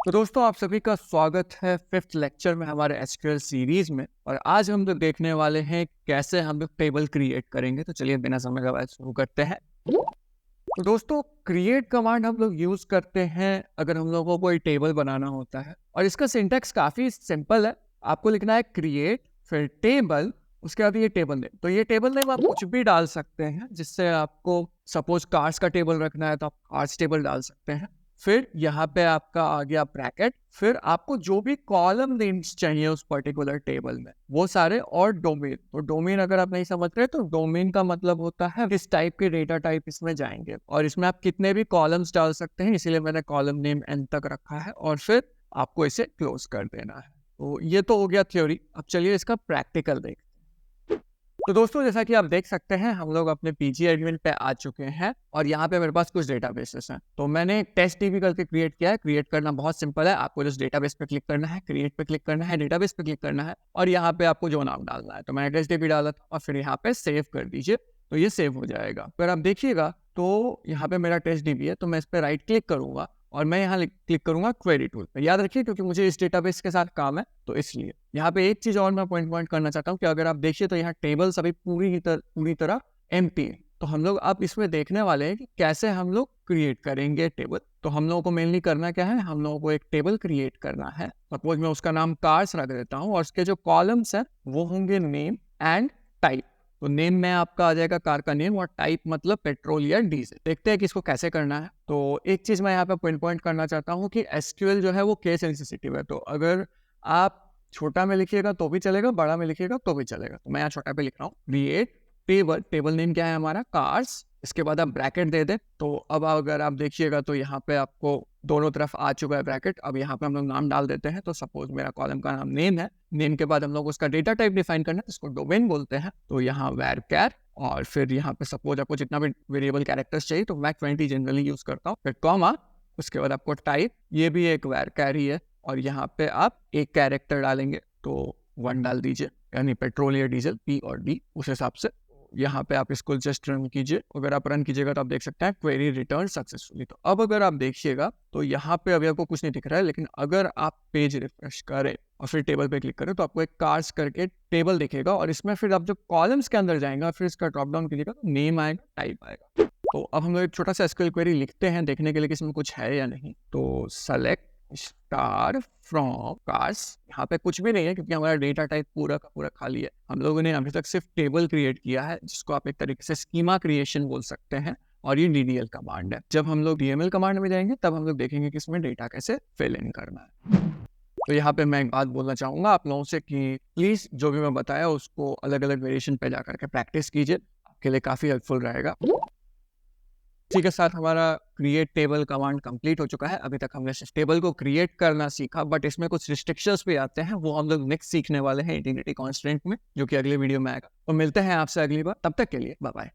तो दोस्तों आप सभी का स्वागत है फिफ्थ लेक्चर में हमारे एसक्यूएल सीरीज में। और आज हम लोग देखने वाले हैं कैसे हम लोग टेबल क्रिएट करेंगे। तो चलिए बिना समय गवाए शुरू करते हैं। तो दोस्तों क्रिएट कमांड हम लोग यूज करते हैं अगर हम लोगों को कोई टेबल बनाना होता है, और इसका सिंटैक्स काफी सिंपल है। आपको लिखना है क्रिएट फिर टेबल, उसके बाद ये टेबल नेम। तो ये टेबल नेम आप कुछ भी डाल सकते हैं, जिससे आपको सपोज कार्स का टेबल रखना है तो आप कार्स टेबल डाल सकते हैं। फिर यहाँ पे आपका आ गया ब्रैकेट, फिर आपको जो भी कॉलम नेम्स चाहिए उस पर्टिकुलर टेबल में वो सारे, और डोमेन। तो डोमेन अगर आप नहीं समझ रहे तो डोमेन का मतलब होता है किस टाइप के डेटा टाइप इसमें जाएंगे, और इसमें आप कितने भी कॉलम्स डाल सकते हैं, इसीलिए मैंने कॉलम नेम एन तक रखा है। और फिर आपको इसे क्लोज कर देना है। तो ये तो हो गया थ्योरी। अब चलिए इसका प्रैक्टिकल देखते हैं। तो दोस्तों जैसा कि आप देख सकते हैं हम लोग अपने पीजी एडमिन पे आ चुके हैं, और यहाँ पे मेरे पास कुछ डेटाबेसेस हैं। तो मैंने टेस्ट डीबी करके क्रिएट किया है। क्रिएट करना बहुत सिंपल है। आपको जस्ट डेटाबेस पे क्लिक करना है, क्रिएट पे क्लिक करना है, डेटाबेस पे क्लिक करना है, और यहाँ पे आपको जो नाम डालना है। तो मैंने टेस्ट डीबी डाला था और फिर यहाँ पे सेव कर दीजिए, तो ये सेव हो जाएगा। फिर आप देखिएगा तो यहाँ पे मेरा टेस्ट डीबी है, तो मैं इस पर राइट क्लिक करूंगा और मैं यहाँ क्लिक करूंगा क्वेरी टूल पे। याद रखिए क्योंकि मुझे इस डेटाबेस के साथ काम है, तो इसलिए यहाँ पे एक चीज और मैं पॉइंट करना चाहता हूँ कि अगर आप देखिए तो यहाँ टेबल्स अभी पूरी तरह एम्प्टी है। तो हम लोग अब इसमें देखने वाले हैं कि कैसे हम लोग क्रिएट करेंगे टेबल। तो हम लोगों को मेनली करना क्या है, हम लोगों को एक टेबल क्रिएट करना है। सपोज मैं उसका नाम कार्स रख देता हूँ, और उसके जो कॉलम्स हैं वो होंगे नेम एंड टाइप। तो नेम में आपका आ जाएगा कार का नेम, और टाइप मतलब पेट्रोल या डीजल। देखते हैं कि इसको कैसे करना है। तो एक चीज मैं यहाँ पे पॉइंट करना चाहता हूँ कि एसक्यूएल जो है वो केस सेंसिटिव है। तो अगर आप छोटा में लिखिएगा तो भी चलेगा, बड़ा में लिखिएगा तो भी चलेगा। तो मैं यहाँ छोटा पे लिख रहा हूँ। क्रिएट टेबल, टेबल नेम क्या है हमारा कार्स, इसके बाद आप ब्रैकेट दे दे। तो अब अगर आप देखिएगा तो यहाँ पे आपको दोनों तरफ आ चुका है ब्रैकेट। अब यहाँ पे हम लोग नाम डाल देते हैं। तो सपोज मेरा कॉलम का नाम नेम है। नेम के बाद हम लोग उसका डेटा टाइप डिफाइन करना है, इसको डोमेन बोलते हैं। तो यहाँ varchar, और फिर यहाँ पे सपोज आपको जितना भी वेरिएबल कैरेक्टर्स चाहिए तो मैं 20 जनरली यूज करता हूँ। फिर कॉमा, उसके बाद आपको टाइप, ये भी एक varchar ही है, और यहाँ पे आप एक कैरेक्टर डालेंगे तो 1 डाल दीजिए, यानी पेट्रोल या डीजल P और D उस हिसाब से। यहाँ पे आप इसको जस्ट रन कीजिए। अगर आप रन कीजिएगा तो आप देख सकते हैं क्वेरी रिटर्न सक्सेसफुली। तो अब अगर आप देखिएगा तो यहाँ पे अभी आपको कुछ नहीं दिख रहा है, लेकिन अगर आप पेज रिफ्रेश करें और फिर टेबल पे क्लिक करें तो आपको एक कार्स करके टेबल दिखेगा, और इसमें फिर आप जब कॉलम्स के अंदर जाएंगे फिर इसका ड्रॉप डाउन कीजिएगा तो नेम आएगा, टाइप आएगा। तो अब हम लोग एक छोटा सा एसक्यूएल क्वेरी लिखते हैं देखने के लिए कि इसमें कुछ है या नहीं। तो सेलेक्ट स्टार फ्रॉम कार्स, यहाँ पे कुछ भी नहीं है क्योंकि हमारा डेटा टाइप पूरा का पूरा खाली है। हम लोगों ने अभी तक सिर्फ टेबल क्रिएट किया है, जिसको आप एक तरीके से स्कीमा क्रिएशन बोल सकते हैं, और ये DDL कमांड है। जब हम लोग DML कमांड में जाएंगे तब हम लोग देखेंगे कि इसमें डेटा कैसे फिल इन करना है। तो यहाँ पे मैं एक बात बोलना चाहूंगा आप लोगों से कि प्लीज जो भी मैं बताया उसको अलग अलग वेरिएशन पे जाकर के प्रैक्टिस कीजिए, आपके लिए काफी हेल्पफुल रहेगा। इसी के साथ हमारा क्रिएट टेबल कमांड कंप्लीट हो चुका है। अभी तक हमने सिर्फ टेबल को क्रिएट करना सीखा, बट इसमें कुछ रिस्ट्रिक्शंस भी आते हैं, वो हम लोग नेक्स्ट सीखने वाले हैं इंटीग्रिटी कॉन्स्ट्रेंट में, जो कि अगले वीडियो में आएगा। तो मिलते हैं आपसे अगली बार, तब तक के लिए बाय बाय।